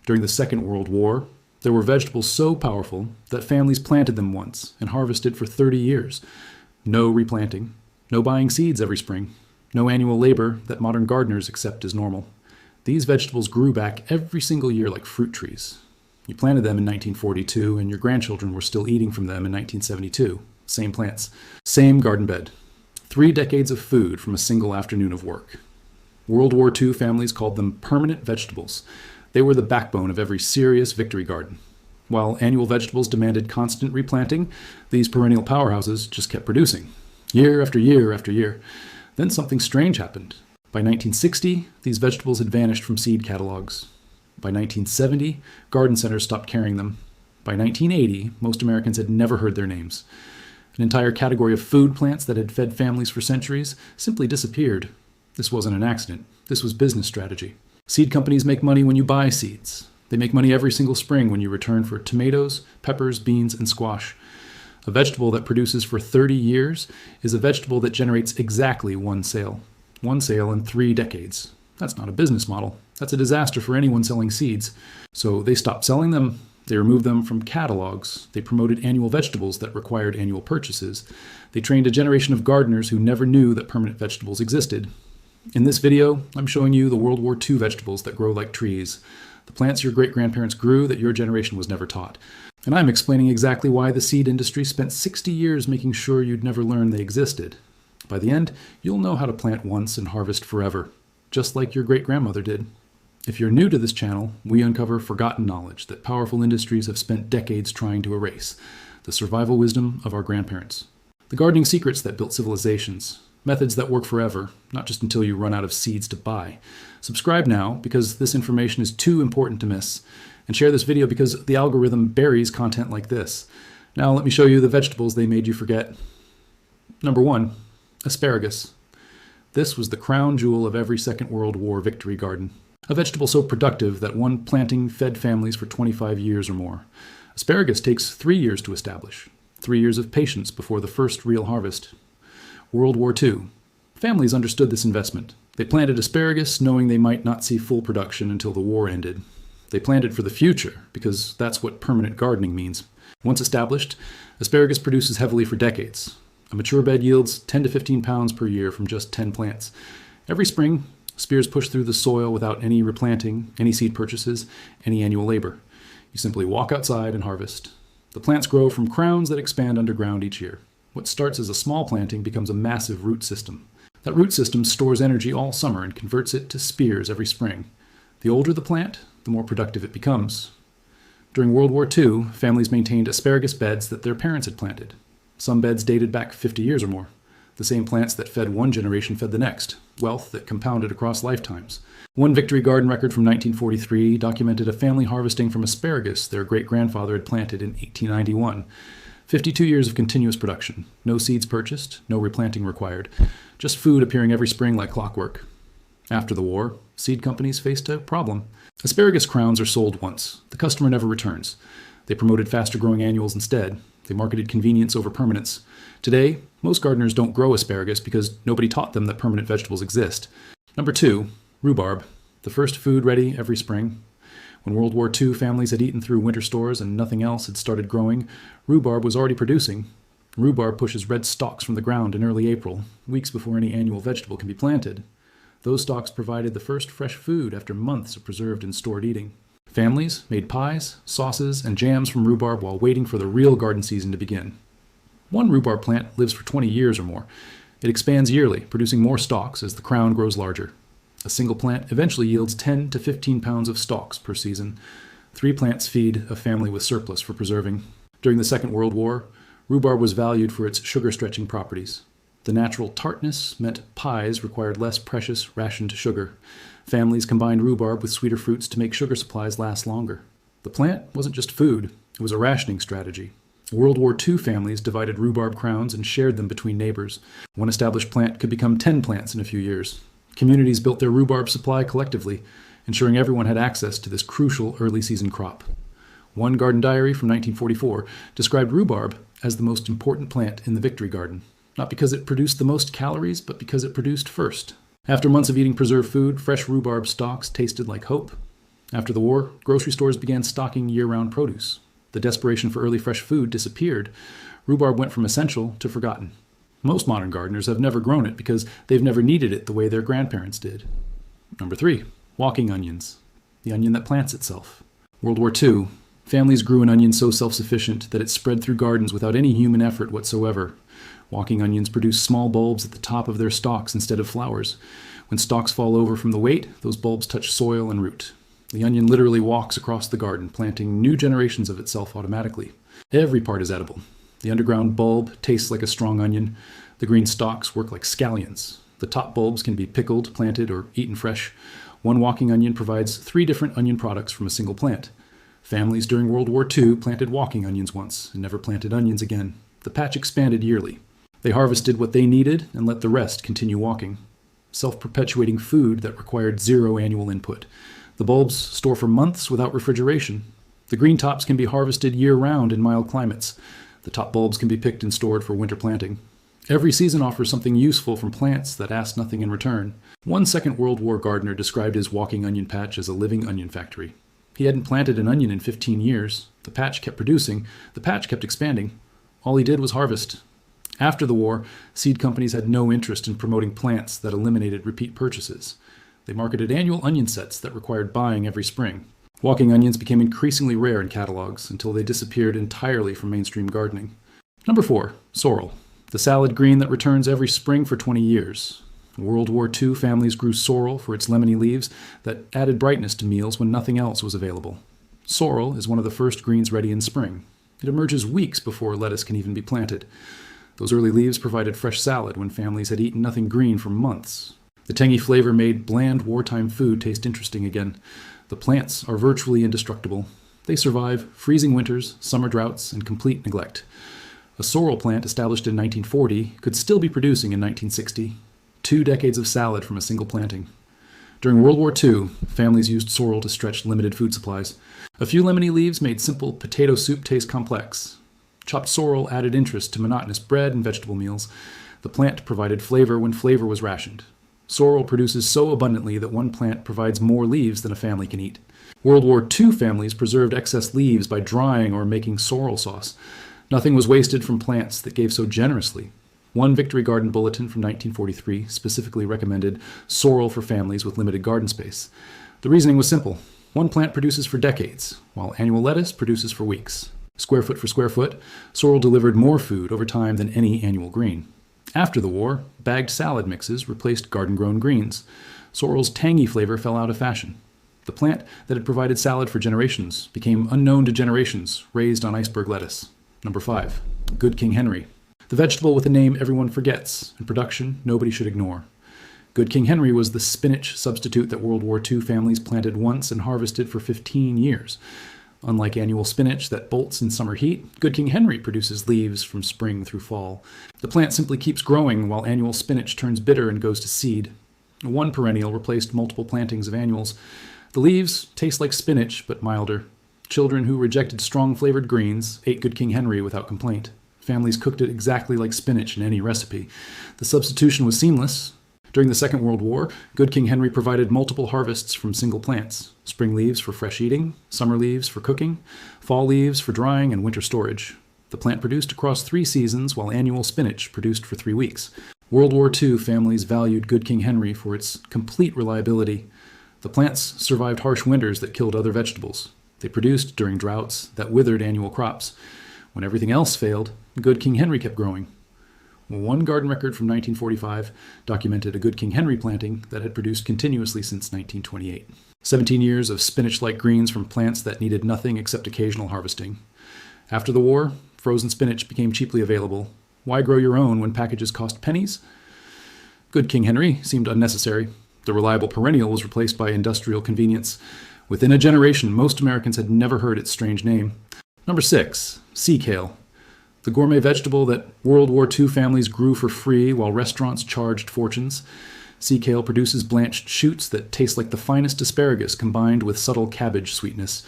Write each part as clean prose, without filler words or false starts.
During the Second World War, there were vegetables so powerful that families planted them once and harvested for 30 years. No replanting, no buying seeds every spring, no annual labor that modern gardeners accept as normal. These vegetables grew back every single year like fruit trees. You planted them in 1942 and your grandchildren were still eating from them in 1972. Same plants, same garden bed. 3 decades of food from a single afternoon of work. World War II families called them permanent vegetables. They were the backbone of every serious victory garden. While annual vegetables demanded constant replanting, these perennial powerhouses just kept producing, year after year after year. Then something strange happened. By 1960, these vegetables had vanished from seed catalogs. By 1970, garden centers stopped carrying them. By 1980, most Americans had never heard their names. An entire category of food plants that had fed families for centuries simply disappeared. This wasn't an accident. This was business strategy. Seed companies make money when you buy seeds. They make money every single spring when you return for tomatoes, peppers, beans, and squash. A vegetable that produces for 30 years is a vegetable that generates exactly one sale. One sale in 3 decades. That's not a business model. That's a disaster for anyone selling seeds. So they stopped selling them. They removed them from catalogs. They promoted annual vegetables that required annual purchases. They trained a generation of gardeners who never knew that permanent vegetables existed. In this video, I'm showing you the World War II vegetables that grow like trees, the plants your great-grandparents grew that your generation was never taught. And I'm explaining exactly why the seed industry spent 60 years making sure you'd never learn they existed. By the end, you'll know how to plant once and harvest forever, just like your great-grandmother did. If you're new to this channel, we uncover forgotten knowledge that powerful industries have spent decades trying to erase, the survival wisdom of our grandparents, the gardening secrets that built civilizations, methods that work forever, not just until you run out of seeds to buy. Subscribe now because this information is too important to miss, and share this video because the algorithm buries content like this. Now let me show you the vegetables they made you forget. Number 1, asparagus. This was the crown jewel of every Second World War victory garden. A vegetable so productive that one planting fed families for 25 years or more. Asparagus takes 3 years to establish. 3 years of patience before the first real harvest. World War II. Families understood this investment. They planted asparagus knowing they might not see full production until the war ended. They planted for the future because that's what permanent gardening means. Once established, asparagus produces heavily for decades. A mature bed yields 10 to 15 pounds per year from just 10 plants. Every spring, spears push through the soil without any replanting, any seed purchases, any annual labor. You simply walk outside and harvest. The plants grow from crowns that expand underground each year. What starts as a small planting becomes a massive root system. That root system stores energy all summer and converts it to spears every spring. The older the plant, the more productive it becomes. During World War II, families maintained asparagus beds that their parents had planted. Some beds dated back 50 years or more. The same plants that fed one generation fed the next, wealth that compounded across lifetimes. One victory garden record from 1943 documented a family harvesting from asparagus their great-grandfather had planted in 1891. 52 years of continuous production, no seeds purchased, no replanting required, just food appearing every spring like clockwork. After the war, seed companies faced a problem. Asparagus crowns are sold once. The customer never returns. They promoted faster-growing annuals instead. They marketed convenience over permanence. Today, most gardeners don't grow asparagus because nobody taught them that permanent vegetables exist. Number 2, rhubarb, the first food ready every spring. When World War II families had eaten through winter stores and nothing else had started growing, rhubarb was already producing. Rhubarb pushes red stalks from the ground in early April, weeks before any annual vegetable can be planted. Those stalks provided the first fresh food after months of preserved and stored eating. Families made pies, sauces, and jams from rhubarb while waiting for the real garden season to begin. One rhubarb plant lives for 20 years or more. It expands yearly, producing more stalks as the crown grows larger. A single plant eventually yields 10 to 15 pounds of stalks per season. 3 plants feed a family with surplus for preserving. During the Second World War, rhubarb was valued for its sugar-stretching properties. The natural tartness meant pies required less precious rationed sugar. Families combined rhubarb with sweeter fruits to make sugar supplies last longer. The plant wasn't just food, it was a rationing strategy. World War II families divided rhubarb crowns and shared them between neighbors. One established plant could become 10 plants in a few years. Communities built their rhubarb supply collectively, ensuring everyone had access to this crucial early season crop. One garden diary from 1944 described rhubarb as the most important plant in the victory garden, not because it produced the most calories, but because it produced first. After months of eating preserved food, fresh rhubarb stalks tasted like hope. After the war, grocery stores began stocking year-round produce. The desperation for early fresh food disappeared. Rhubarb went from essential to forgotten. Most modern gardeners have never grown it because they've never needed it the way their grandparents did. Number 3, walking onions, the onion that plants itself. World War II, families grew an onion so self-sufficient that it spread through gardens without any human effort whatsoever. Walking onions produce small bulbs at the top of their stalks instead of flowers. When stalks fall over from the weight, those bulbs touch soil and root. The onion literally walks across the garden, planting new generations of itself automatically. Every part is edible. The underground bulb tastes like a strong onion. The green stalks work like scallions. The top bulbs can be pickled, planted, or eaten fresh. One walking onion provides 3 different onion products from a single plant. Families during World War II planted walking onions once and never planted onions again. The patch expanded yearly. They harvested what they needed and let the rest continue walking. Self-perpetuating food that required 0 annual input. The bulbs store for months without refrigeration. The green tops can be harvested year-round in mild climates. The top bulbs can be picked and stored for winter planting. Every season offers something useful from plants that ask nothing in return. One Second World War gardener described his walking onion patch as a living onion factory. He hadn't planted an onion in 15 years. The patch kept producing. The patch kept expanding. All he did was harvest. After the war, seed companies had no interest in promoting plants that eliminated repeat purchases. They marketed annual onion sets that required buying every spring. Walking onions became increasingly rare in catalogs until they disappeared entirely from mainstream gardening. Number 4, sorrel, the salad green that returns every spring for 20 years. In World War II, families grew sorrel for its lemony leaves that added brightness to meals when nothing else was available. Sorrel is one of the first greens ready in spring. It emerges weeks before lettuce can even be planted. Those early leaves provided fresh salad when families had eaten nothing green for months. The tangy flavor made bland wartime food taste interesting again. The plants are virtually indestructible. They survive freezing winters, summer droughts, and complete neglect. A sorrel plant established in 1940 could still be producing in 1960. 2 decades of salad from a single planting. During World War II, families used sorrel to stretch limited food supplies. A few lemony leaves made simple potato soup taste complex. Chopped sorrel added interest to monotonous bread and vegetable meals. The plant provided flavor when flavor was rationed. Sorrel produces so abundantly that one plant provides more leaves than a family can eat. World War II families preserved excess leaves by drying or making sorrel sauce. Nothing was wasted from plants that gave so generously. One Victory Garden bulletin from 1943 specifically recommended sorrel for families with limited garden space. The reasoning was simple. One plant produces for decades, while annual lettuce produces for weeks. Square foot for square foot, sorrel delivered more food over time than any annual green. After the war, bagged salad mixes replaced garden-grown greens. Sorrel's tangy flavor fell out of fashion. The plant that had provided salad for generations became unknown to generations, raised on iceberg lettuce. Number 5, Good King Henry, the vegetable with a name everyone forgets and production nobody should ignore. Good King Henry was the spinach substitute that World War II families planted once and harvested for 15 years. Unlike annual spinach that bolts in summer heat, Good King Henry produces leaves from spring through fall. The plant simply keeps growing while annual spinach turns bitter and goes to seed. One perennial replaced multiple plantings of annuals. The leaves taste like spinach, but milder. Children who rejected strong-flavored greens ate Good King Henry without complaint. Families cooked it exactly like spinach in any recipe. The substitution was seamless. During the Second World War, Good King Henry provided multiple harvests from single plants. Spring leaves for fresh eating, summer leaves for cooking, fall leaves for drying and winter storage. The plant produced across 3 seasons, while annual spinach produced for 3 weeks. World War II families valued Good King Henry for its complete reliability. The plants survived harsh winters that killed other vegetables. They produced during droughts that withered annual crops. When everything else failed, Good King Henry kept growing. One garden record from 1945 documented a Good King Henry planting that had produced continuously since 1928. 17 years of spinach-like greens from plants that needed nothing except occasional harvesting. After the war, frozen spinach became cheaply available. Why grow your own when packages cost pennies? Good King Henry seemed unnecessary. The reliable perennial was replaced by industrial convenience. Within a generation, most Americans had never heard its strange name. Number 6, sea kale, the gourmet vegetable that World War II families grew for free while restaurants charged fortunes. Sea kale produces blanched shoots that taste like the finest asparagus combined with subtle cabbage sweetness.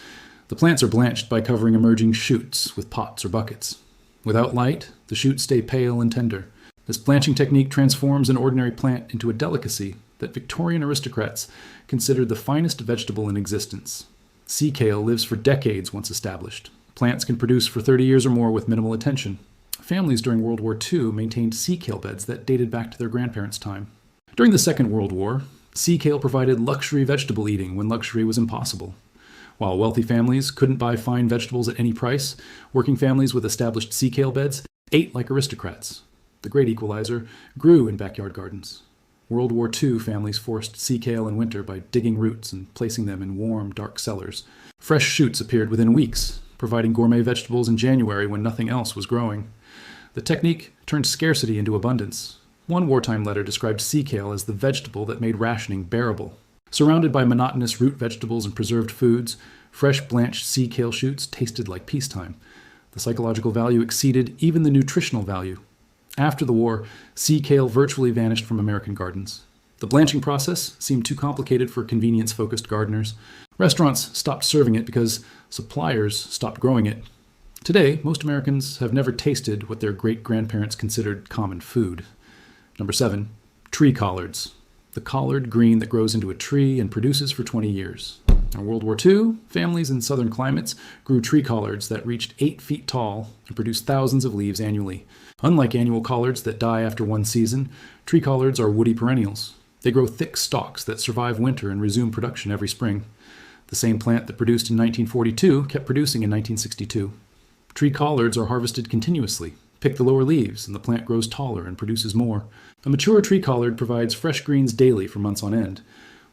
The plants are blanched by covering emerging shoots with pots or buckets. Without light, the shoots stay pale and tender. This blanching technique transforms an ordinary plant into a delicacy that Victorian aristocrats considered the finest vegetable in existence. Sea kale lives for decades once established. Plants can produce for 30 years or more with minimal attention. Families during World War II maintained sea kale beds that dated back to their grandparents' time. During the Second World War, sea kale provided luxury vegetable eating when luxury was impossible. While wealthy families couldn't buy fine vegetables at any price, working families with established sea kale beds ate like aristocrats. The great equalizer grew in backyard gardens. World War II families forced sea kale in winter by digging roots and placing them in warm, dark cellars. Fresh shoots appeared within weeks, providing gourmet vegetables in January when nothing else was growing. The technique turned scarcity into abundance. One wartime letter described sea kale as the vegetable that made rationing bearable. Surrounded by monotonous root vegetables and preserved foods, fresh blanched sea kale shoots tasted like peacetime. The psychological value exceeded even the nutritional value. After the war, sea kale virtually vanished from American gardens. The blanching process seemed too complicated for convenience-focused gardeners. Restaurants stopped serving it because suppliers stopped growing it. Today, most Americans have never tasted what their great-grandparents considered common food. Number 7, tree collards. The collard green that grows into a tree and produces for 20 years. In World War II, families in southern climates grew tree collards that reached 8 feet tall and produced thousands of leaves annually. Unlike annual collards that die after one season, tree collards are woody perennials. They grow thick stalks that survive winter and resume production every spring. The same plant that produced in 1942 kept producing in 1962. Tree collards are harvested continuously. Pick the lower leaves, and the plant grows taller and produces more. A mature tree collard provides fresh greens daily for months on end.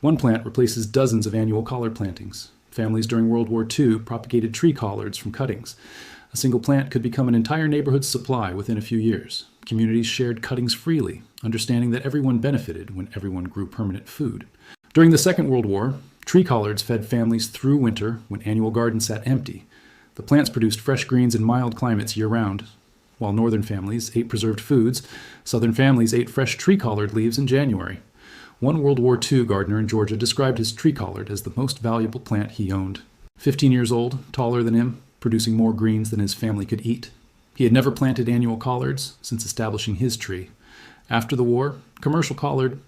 One plant replaces dozens of annual collard plantings. Families during World War II propagated tree collards from cuttings. A single plant could become an entire neighborhood's supply within a few years. Communities shared cuttings freely, understanding that everyone benefited when everyone grew permanent food. During the Second World War, tree collards fed families through winter when annual gardens sat empty. The plants produced fresh greens in mild climates year-round. While northern families ate preserved foods, southern families ate fresh tree collard leaves in January. One World War II gardener in Georgia described his tree collard as the most valuable plant he owned. 15 years old, taller than him, producing more greens than his family could eat. He had never planted annual collards since establishing his tree. After the war, commercial collard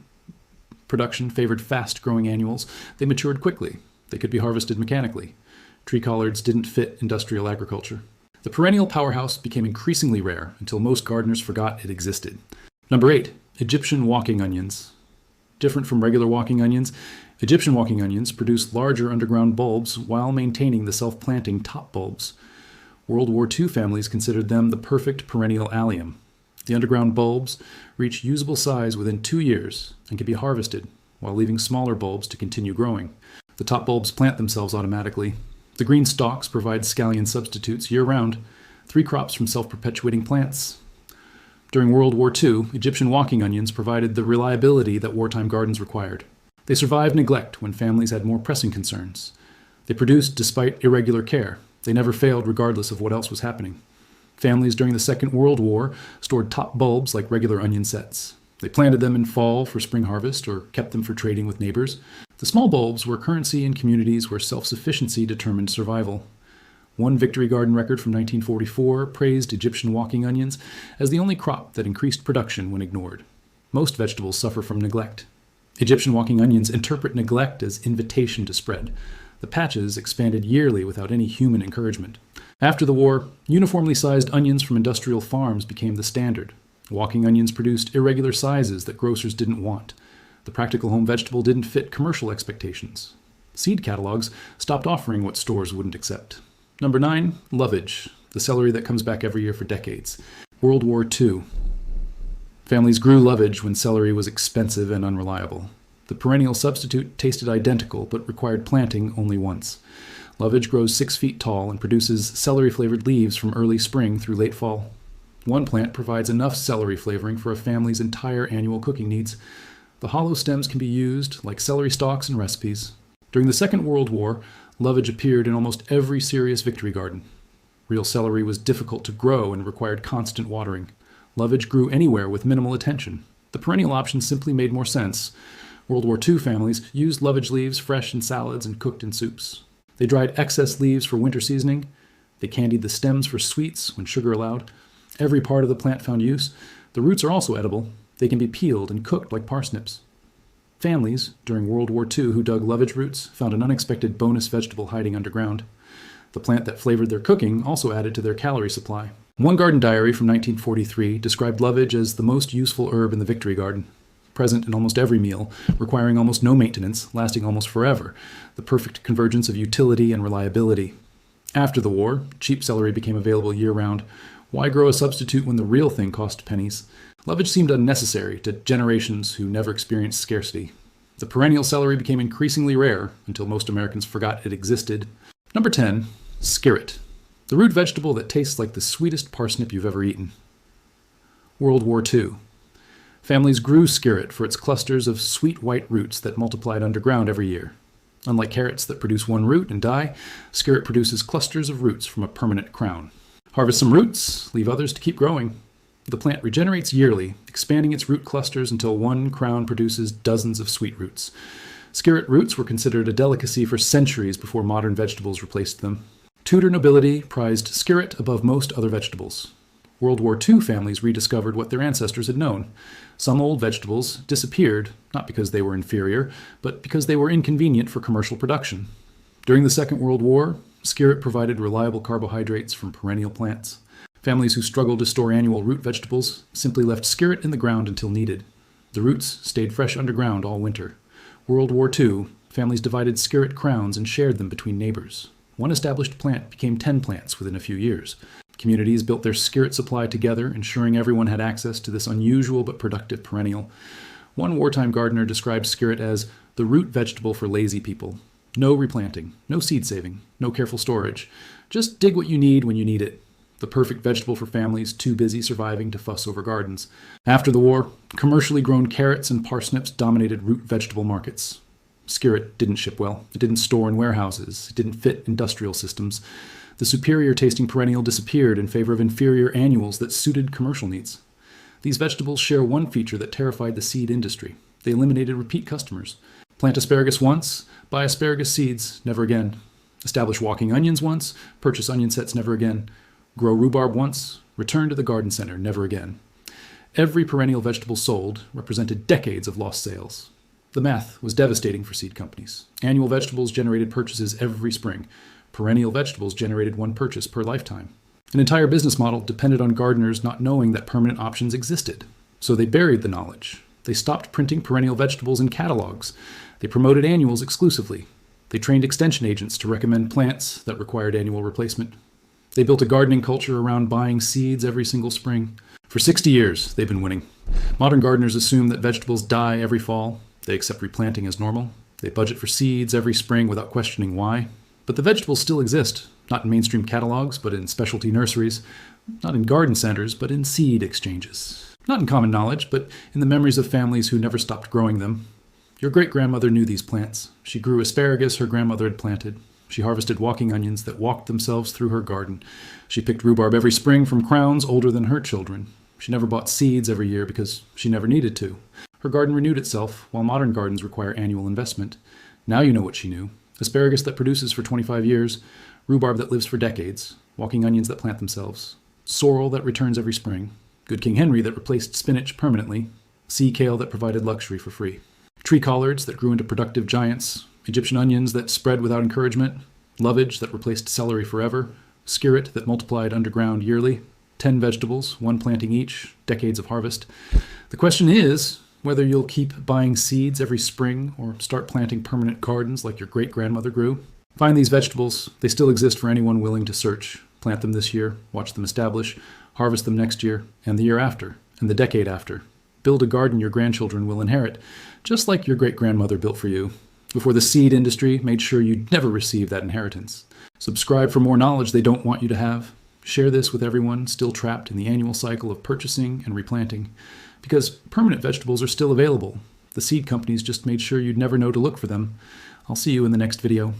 production favored fast-growing annuals. They matured quickly. They could be harvested mechanically. Tree collards didn't fit industrial agriculture. The perennial powerhouse became increasingly rare until most gardeners forgot it existed. Number 8, Egyptian walking onions. Different from regular walking onions, Egyptian walking onions produce larger underground bulbs while maintaining the self-planting top bulbs. World War II families considered them the perfect perennial allium. The underground bulbs reach usable size within 2 years and can be harvested while leaving smaller bulbs to continue growing. The top bulbs plant themselves automatically. The green stalks provide scallion substitutes year-round, 3 crops from self-perpetuating plants. During World War II, Egyptian walking onions provided the reliability that wartime gardens required. They survived neglect when families had more pressing concerns. They produced despite irregular care. They never failed regardless of what else was happening. Families during the Second World War stored top bulbs like regular onion sets. They planted them in fall for spring harvest or kept them for trading with neighbors. The small bulbs were currency in communities where self-sufficiency determined survival. One Victory Garden record from 1944 praised Egyptian walking onions as the only crop that increased production when ignored. Most vegetables suffer from neglect. Egyptian walking onions interpret neglect as invitation to spread. The patches expanded yearly without any human encouragement. After the war, uniformly sized onions from industrial farms became the standard. Walking onions produced irregular sizes that grocers didn't want. The practical home vegetable didn't fit commercial expectations. Seed catalogs stopped offering what stores wouldn't accept. Number 9, Lovage, the celery that comes back every year for decades. World War II. Families grew lovage when celery was expensive and unreliable. The perennial substitute tasted identical but required planting only once. Lovage grows 6 feet tall and produces celery-flavored leaves from early spring through late fall. One plant provides enough celery flavoring for a family's entire annual cooking needs. The hollow stems can be used like celery stalks in recipes. During the Second World War, lovage appeared in almost every serious victory garden. Real celery was difficult to grow and required constant watering. Lovage grew anywhere with minimal attention. The perennial option simply made more sense. World War II families used lovage leaves fresh in salads and cooked in soups. They dried excess leaves for winter seasoning. They candied the stems for sweets when sugar allowed. Every part of the plant found use. The roots are also edible. They can be peeled and cooked like parsnips. Families, during World War II, who dug lovage roots found an unexpected bonus vegetable hiding underground. The plant that flavored their cooking also added to their calorie supply. One garden diary from 1943 described lovage as the most useful herb in the Victory Garden, present in almost every meal, requiring almost no maintenance, lasting almost forever, the perfect convergence of utility and reliability. After the war, cheap celery became available year-round. Why grow a substitute when the real thing cost pennies? Lovage seemed unnecessary to generations who never experienced scarcity. The perennial celery became increasingly rare until most Americans forgot it existed. Number 10. Skirret, the root vegetable that tastes like the sweetest parsnip you've ever eaten. World War II. Families grew skirret for its clusters of sweet white roots that multiplied underground every year. Unlike carrots that produce one root and die, skirret produces clusters of roots from a permanent crown. Harvest some roots, leave others to keep growing. The plant regenerates yearly, expanding its root clusters until one crown produces dozens of sweet roots. Skirret roots were considered a delicacy for centuries before modern vegetables replaced them. Tudor nobility prized skirret above most other vegetables. World War II families rediscovered what their ancestors had known. Some old vegetables disappeared, not because they were inferior, but because they were inconvenient for commercial production. During the Second World War, skirret provided reliable carbohydrates from perennial plants. Families who struggled to store annual root vegetables simply left skirret in the ground until needed. The roots stayed fresh underground all winter. World War II, families divided skirret crowns and shared them between neighbors. One established plant became 10 plants within a few years. Communities built their skirret supply together, ensuring everyone had access to this unusual but productive perennial. One wartime gardener described skirret as the root vegetable for lazy people. No replanting, no seed saving, no careful storage. Just dig what you need when you need it. The perfect vegetable for families too busy surviving to fuss over gardens. After the war, commercially grown carrots and parsnips dominated root vegetable markets. Skirret didn't ship well. It didn't store in warehouses. It didn't fit industrial systems. The superior-tasting perennial disappeared in favor of inferior annuals that suited commercial needs. These vegetables share one feature that terrified the seed industry. They eliminated repeat customers. Plant asparagus once, buy asparagus seeds, never again. Establish walking onions once, purchase onion sets, never again. Grow rhubarb once, return to the garden center, never again. Every perennial vegetable sold represented decades of lost sales. The math was devastating for seed companies. Annual vegetables generated purchases every spring. Perennial vegetables generated one purchase per lifetime. An entire business model depended on gardeners not knowing that permanent options existed. So they buried the knowledge. They stopped printing perennial vegetables in catalogs. They promoted annuals exclusively. They trained extension agents to recommend plants that required annual replacement. They built a gardening culture around buying seeds every single spring. For 60 years, they've been winning. Modern gardeners assume that vegetables die every fall. They accept replanting as normal. They budget for seeds every spring without questioning why. But the vegetables still exist, not in mainstream catalogs, but in specialty nurseries, not in garden centers, but in seed exchanges, not in common knowledge, but in the memories of families who never stopped growing them. Your great-grandmother knew these plants. She grew asparagus her grandmother had planted. She harvested walking onions that walked themselves through her garden. She picked rhubarb every spring from crowns older than her children. She never bought seeds every year because she never needed to. Her garden renewed itself, while modern gardens require annual investment. Now you know what she knew. Asparagus that produces for 25 years, rhubarb that lives for decades, walking onions that plant themselves, sorrel that returns every spring, good King Henry that replaced spinach permanently, sea kale that provided luxury for free, tree collards that grew into productive giants, Egyptian onions that spread without encouragement, lovage that replaced celery forever, skirret that multiplied underground yearly, 10 vegetables, one planting each, decades of harvest. The question is whether you'll keep buying seeds every spring or start planting permanent gardens like your great-grandmother grew. Find these vegetables. They still exist for anyone willing to search. Plant them this year, watch them establish, harvest them next year, and the year after, and the decade after. Build a garden your grandchildren will inherit, just like your great-grandmother built for you, before the seed industry made sure you'd never receive that inheritance. Subscribe for more knowledge they don't want you to have. Share this with everyone still trapped in the annual cycle of purchasing and replanting. Because permanent vegetables are still available. The seed companies just made sure you'd never know to look for them. I'll see you in the next video.